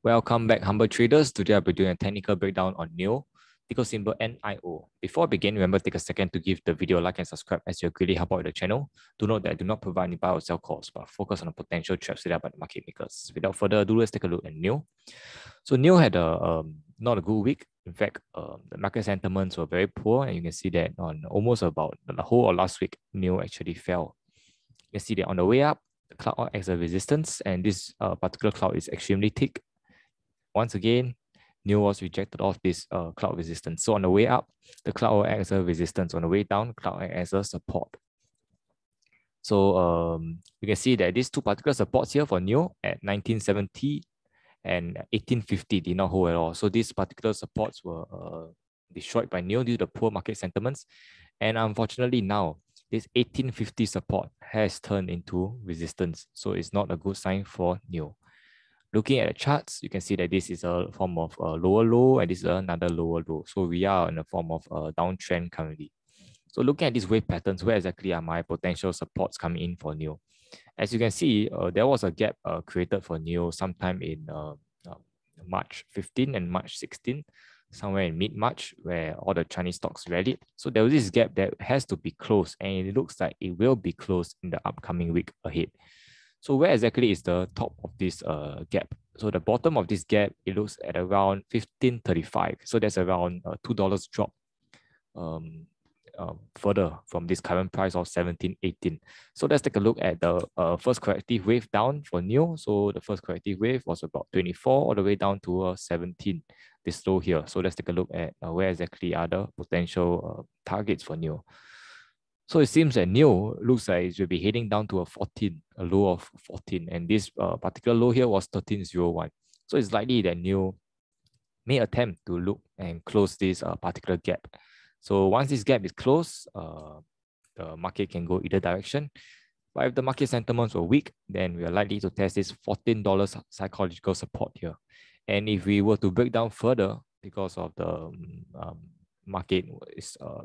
Welcome back, humble traders. Today I'll be doing a technical breakdown on NIO, ticker symbol NIO. Before I begin, remember take a second to give the video a like and subscribe as you really help out the channel. Do note that I do not provide any buy or sell calls, but focus on the potential traps set up by the market makers. Without further ado, let's take a look at NIO. So NIO had not a good week. In fact, the market sentiments were very poor, and you can see that on almost about the whole of last week, NIO actually fell. You can see that on the way up, the cloud acts as a resistance, and this particular cloud is extremely thick. Once again, NIO was rejected off this cloud resistance. So on the way up, the cloud will act as a resistance. On the way down, cloud will act as a support. So you can see that these two particular supports here for NIO at 1970 and 1850 did not hold at all. So these particular supports were destroyed by NIO due to the poor market sentiments. And unfortunately now, this 1850 support has turned into resistance. So it's not a good sign for NIO. Looking at the charts, you can see that this is a form of a lower low and this is another lower low. So we are in a form of a downtrend currently. So looking at these wave patterns, where exactly are my potential supports coming in for NIO? As you can see, there was a gap created for NIO sometime in March 15 and March 16, somewhere in mid-March, where all the Chinese stocks rallied. So there was this gap that has to be closed, and it looks like it will be closed in the upcoming week ahead. So where exactly is the top of this gap? So the bottom of this gap, it looks at around 15.35. So that's around $2 drop further from this current price of 17.18. So let's take a look at the first corrective wave down for NIO. So the first corrective wave was about 24 all the way down to 17, this low here. So let's take a look at where exactly are the potential targets for NIO. So it seems that NIO looks like it will be heading down to a low of 14. And this particular low here was 13.01. So it's likely that NIO may attempt to look and close this particular gap. So once this gap is closed, the market can go either direction. But if the market sentiments were weak, then we are likely to test this $14 psychological support here. And if we were to break down further because of the market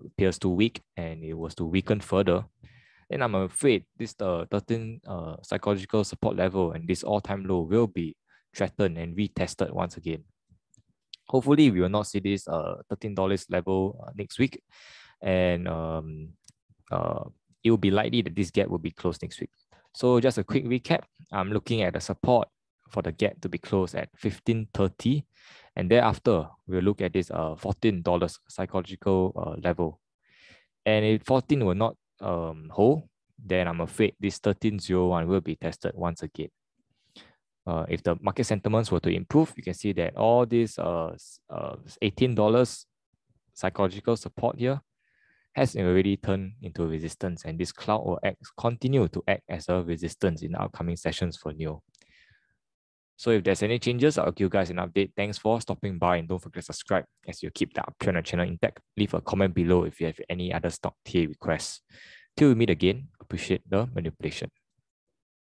appears too weak and it was to weaken further, then I'm afraid this 13 psychological support level and this all-time low will be threatened and retested once again. Hopefully, we will not see this $13 level next week, and it will be likely that this gap will be closed next week. So just a quick recap, I'm looking at the support for the gap to be closed at 15.30. And thereafter, we'll look at this $14 psychological level. And if 14 will not hold, then I'm afraid this 13.01 will be tested once again. If the market sentiments were to improve, you can see that all these $18 psychological support here has already turned into resistance, and this cloud will continue to act as a resistance in the upcoming sessions for NIO. So if there's any changes, I'll give you guys an update. Thanks for stopping by, and don't forget to subscribe as you keep the uptrend on the channel intact. Leave a comment below if you have any other stock TA requests. Till we meet again, appreciate the manipulation.